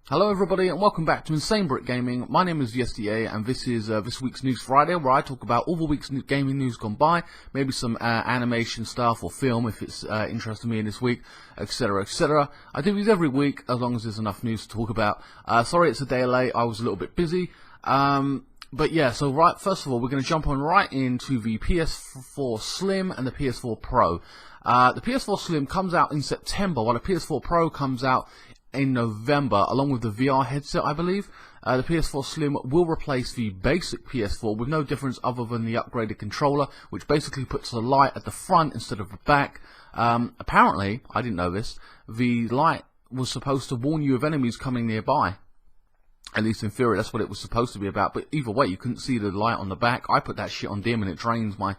Hello everybody and welcome back to INSANEBRIT Gaming. My name is VSDA and this is this week's News Friday, where I talk about all the week's gaming news gone by, maybe some animation stuff or film if it's interesting me in this week, etc, etc. I do these every week as long as there's enough news to talk about. Sorry it's a day late, I was a little bit busy. But yeah, so first of all we're going to jump on right into the PS4 Slim and the PS4 Pro. The PS4 Slim comes out in September while the PS4 Pro comes out in November, along with the VR headset, I believe. The PS4 Slim will replace the basic PS4 with no difference other than the upgraded controller, which basically puts the light at the front instead of the back. Apparently, I didn't know this, the light was supposed to warn you of enemies coming nearby. At least in theory, that's what it was supposed to be about. But either way, you couldn't see the light on the back. I put that shit on dim and it drains my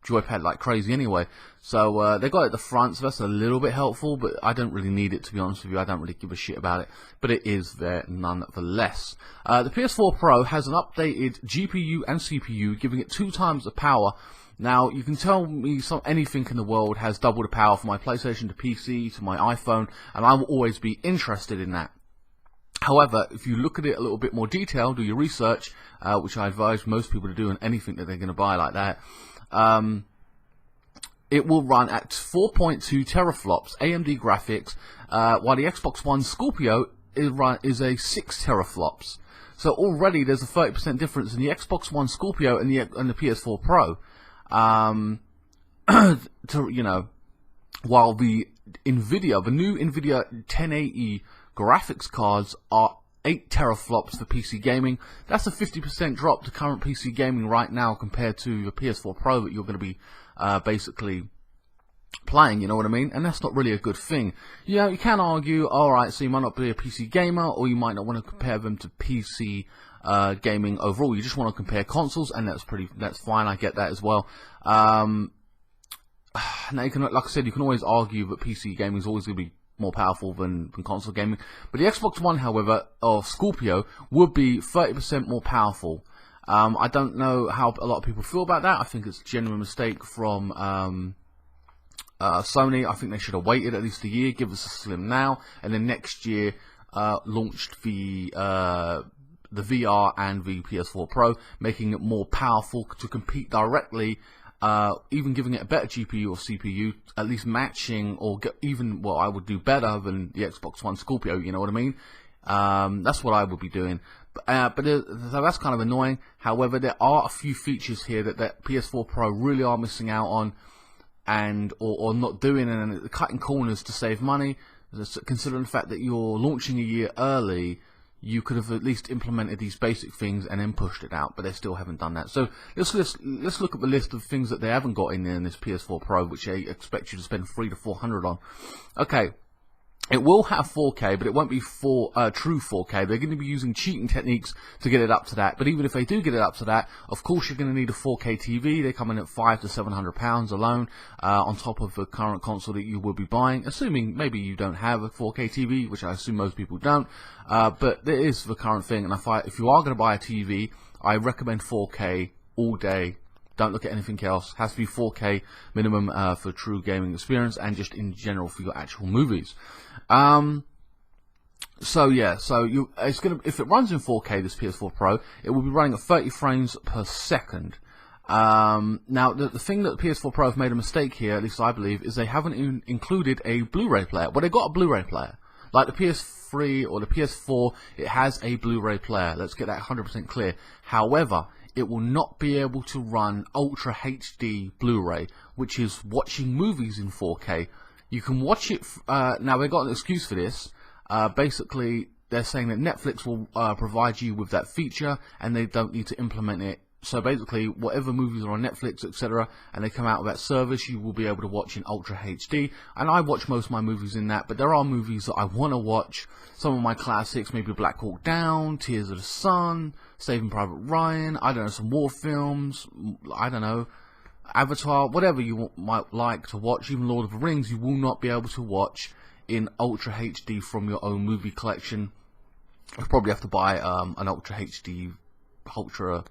joypad like crazy anyway. So they got it at the front, so that's a little bit helpful, but I don't really need it, to be honest with you. I don't really give a shit about it, but it is there nonetheless. The PS4 Pro has an updated GPU and CPU, giving it 2 times the power. Now you can tell me anything in the world has double the power, from my PlayStation to PC to my iPhone, and I will always be interested in that. However, if you look at it a little bit more detailed, do your research, which I advise most people to do on anything that they're going to buy like that, it will run at 4.2 teraflops AMD graphics, while the Xbox One Scorpio is a 6 teraflops. So already there's a 30% difference in the Xbox One Scorpio and the PS4 Pro. While the new NVIDIA 1080 graphics cards are 8 teraflops for PC gaming. That's a 50% drop to current PC gaming right now compared to the PS4 Pro that you're going to be basically playing, you know what I mean? And that's not really a good thing. Yeah, you can argue, alright, so you might not be a PC gamer, or you might not want to compare them to PC gaming overall. You just want to compare consoles, and that's fine, I get that as well. Now you can, like I said, you can always argue that PC gaming is always going to be more powerful than console gaming, but the Xbox One, however, or Scorpio, would be 30% more powerful. I don't know how a lot of people feel about that. I think it's a genuine mistake from Sony. I think they should have waited at least a year, give us a Slim now, and then next year launched the VR and the PS4 Pro, making it more powerful to compete directly. Even giving it a better GPU or CPU, at least matching or I would do better than the Xbox One Scorpio, you know what I mean? That's what I would be doing. So that's kind of annoying. However, there are a few features here that PS4 Pro really are missing out on, or not doing, and cutting corners to save money. Considering the fact that you're launching a year early, you could have at least implemented these basic things and then pushed it out, but they still haven't done that. So let's look at the list of things that they haven't got in there in this PS4 Pro, which they expect you to spend $300 to $400 on. Okay, it will have 4K, but it won't be true 4K. They're going to be using cheating techniques to get it up to that. But even if they do get it up to that, of course you're going to need a 4K TV. They come in at £500 to £700 alone, on top of the current console that you will be buying, assuming maybe you don't have a 4K TV, which I assume most people don't. But there is the current thing, and if you are going to buy a TV, I recommend 4K all day. Don't look at anything else. Has to be 4K minimum for true gaming experience, and just in general for your actual movies. So yeah, if it runs in 4K, this PS4 Pro, it will be running at 30 frames per second. Now the thing that the PS4 Pro have made a mistake here, at least I believe, is they haven't included a Blu-ray player. Well, they got a Blu-ray player. Like the PS3 or the PS4, it has a Blu-ray player. Let's get that 100% clear. However, it will not be able to run Ultra HD Blu-ray, which is watching movies in 4K. You can watch it, now they got an excuse for this. Basically, they're saying that Netflix will provide you with that feature, and they don't need to implement it. So basically, whatever movies are on Netflix, etc., and they come out of that service, you will be able to watch in Ultra HD. And I watch most of my movies in that, but there are movies that I want to watch. Some of my classics, maybe Black Hawk Down, Tears of the Sun, Saving Private Ryan, I don't know, some war films, I don't know, Avatar, whatever you might like to watch. Even Lord of the Rings, you will not be able to watch in Ultra HD from your own movie collection. You'll probably have to buy an Ultra HD, Ultra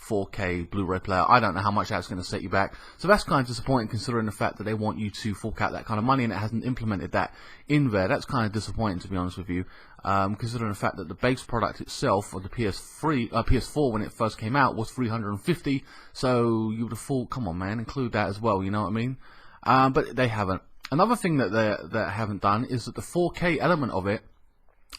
4K Blu-ray player. I don't know how much that's going to set you back. So that's kind of disappointing, considering the fact that they want you to fork out that kind of money and it hasn't implemented that in there. That's kind of disappointing, to be honest with you, considering the fact that the base product itself, or the PS4 when it first came out, was $350. So you would have thought, come on, man, include that as well. You know what I mean? But they haven't. Another thing that they haven't done is that the 4K element of it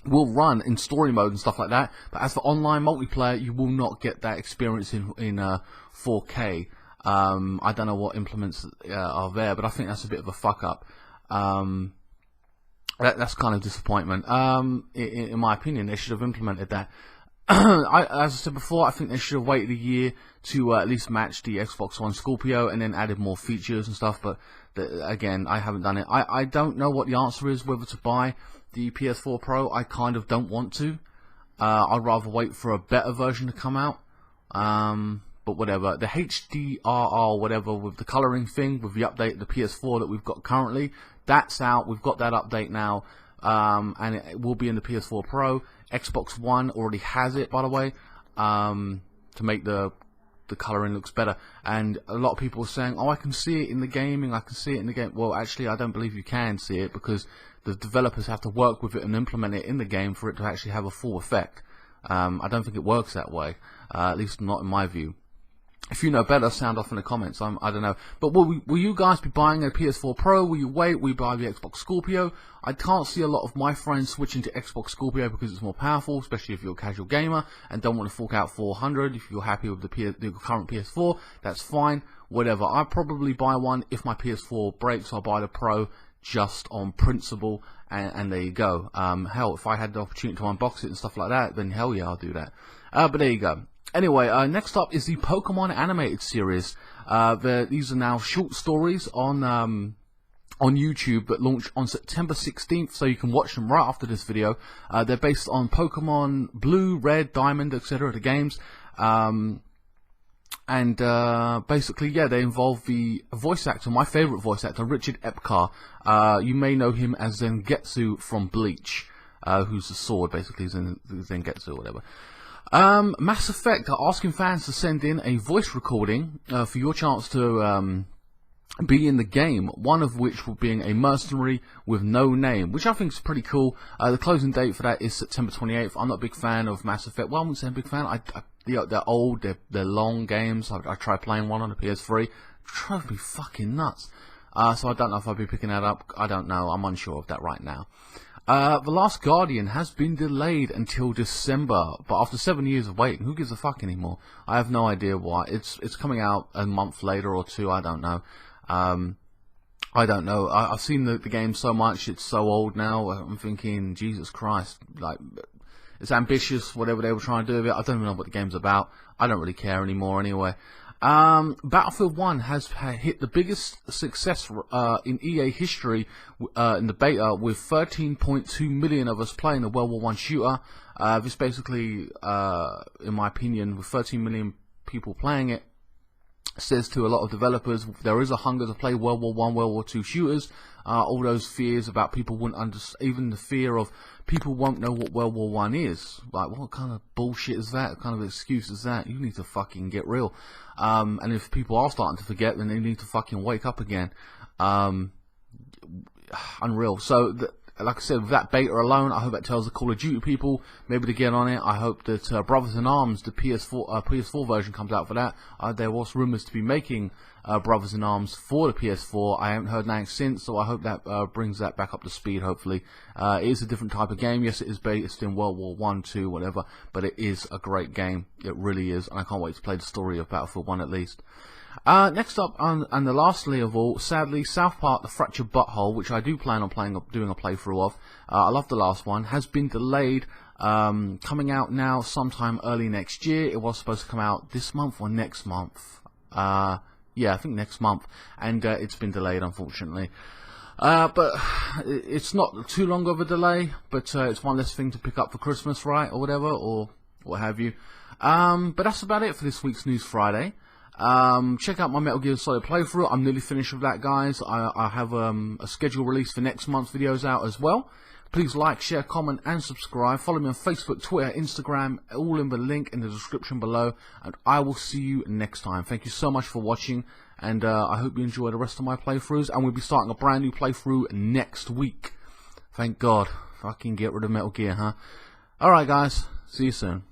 will run in story mode and stuff like that, but as for online multiplayer, you will not get that experience in 4K. I don't know what implements are there, but I think that's a bit of a fuck up. That's kind of disappointment. In my opinion, they should have implemented that. As I said before, I think they should have waited a year to at least match the Xbox One Scorpio and then added more features and stuff, but again, I haven't done it. I don't know what the answer is, whether to buy the PS4 Pro. I kind of don't want to. I'd rather wait for a better version to come out. But whatever. The HDRR, whatever, with the colouring thing, with the update, the PS4 that we've got currently, that's out. We've got that update now. And it will be in the PS4 Pro. Xbox One already has it, by the way, to make the colouring looks better. And a lot of people are saying, oh, I can see it in the gaming, I can see it in the game. Well, actually, I don't believe you can see it, because the developers have to work with it and implement it in the game for it to actually have a full effect. I don't think it works that way, at least not in my view. If you know better, sound off in the comments. I don't know. But will you guys be buying a PS4 Pro? Will you wait? Will you buy the Xbox Scorpio? I can't see a lot of my friends switching to Xbox Scorpio because it's more powerful, especially if you're a casual gamer and don't want to fork out $400. If you're happy with the current PS4, that's fine. Whatever. I'll probably buy one. If my PS4 breaks, I'll buy the Pro just on principle, and there you go. Hell, if I had the opportunity to unbox it and stuff like that, then hell yeah, I'll do that. But there you go. Anyway, next up is the Pokémon animated series. These are now short stories on YouTube that launch on September 16th, so you can watch them right after this video. They're based on Pokemon Blue, Red, Diamond, etc. the games. Basically, yeah, they involve the voice actor, my favourite voice actor, Richard Epcar. You may know him as Zangetsu from Bleach, who's the sword, basically, Zangetsu or whatever. Mass Effect are asking fans to send in a voice recording for your chance to be in the game, one of which will being a mercenary with no name, which I think is pretty cool. The closing date for that is September 28th. I'm not a big fan of Mass Effect. Well, I wouldn't say I'm a big fan. They're old, they're long games. I tried playing one on the PS3. It drove me fucking nuts. So I don't know if I'll be picking that up. I don't know. I'm unsure of that right now. The Last Guardian has been delayed until December, but after 7 years of waiting, who gives a fuck anymore? I have no idea why. It's coming out a month later or two. I don't know. I don't know. I've seen the game so much. It's so old now. I'm thinking, Jesus Christ, like, it's ambitious, whatever they were trying to do with it. I don't even know what the game's about. I don't really care anymore anyway. Battlefield 1 has hit the biggest success in EA history in the beta, with 13.2 million of us playing the World War I shooter. This basically, in my opinion, with 13 million people playing it, says to a lot of developers there is a hunger to play World War I, World War II shooters. All those fears about people wouldn't understand, even the fear of people won't know what World War I is. Like, what kind of bullshit is that? What kind of excuse is that? You need to fucking get real. And if people are starting to forget, then they need to fucking wake up again. Unreal. So, like I said, with that beta alone, I hope that tells the Call of Duty people maybe to get on it. I hope that Brothers in Arms, the PS4 version, comes out for that. There was rumours to be making Brothers in Arms for the PS4. I haven't heard anything since, so I hope that brings that back up to speed, hopefully. It is a different type of game. Yes, it is based in World War I, II, whatever, but it is a great game. It really is, and I can't wait to play the story of Battlefield 1 at least. Next up, and the lastly of all, sadly, South Park: The Fractured Butthole, which I do plan on doing a playthrough of. I love the last one. Has been delayed, coming out now sometime early next year. It was supposed to come out this month or next month. Yeah, I think next month, and it's been delayed, unfortunately. But it's not too long of a delay, but it's one less thing to pick up for Christmas, right, or whatever, or what have you. But that's about it for this week's News Friday. Check out my Metal Gear Solid playthrough. I'm nearly finished with that, guys. I have a schedule release for next month's videos out as well. Please like, share, comment, and subscribe. Follow me on Facebook, Twitter, Instagram, all in the link in the description below. And I will see you next time. Thank you so much for watching, and I hope you enjoy the rest of my playthroughs. And we'll be starting a brand new playthrough next week. Thank God. Fucking get rid of Metal Gear, huh? Alright guys, see you soon.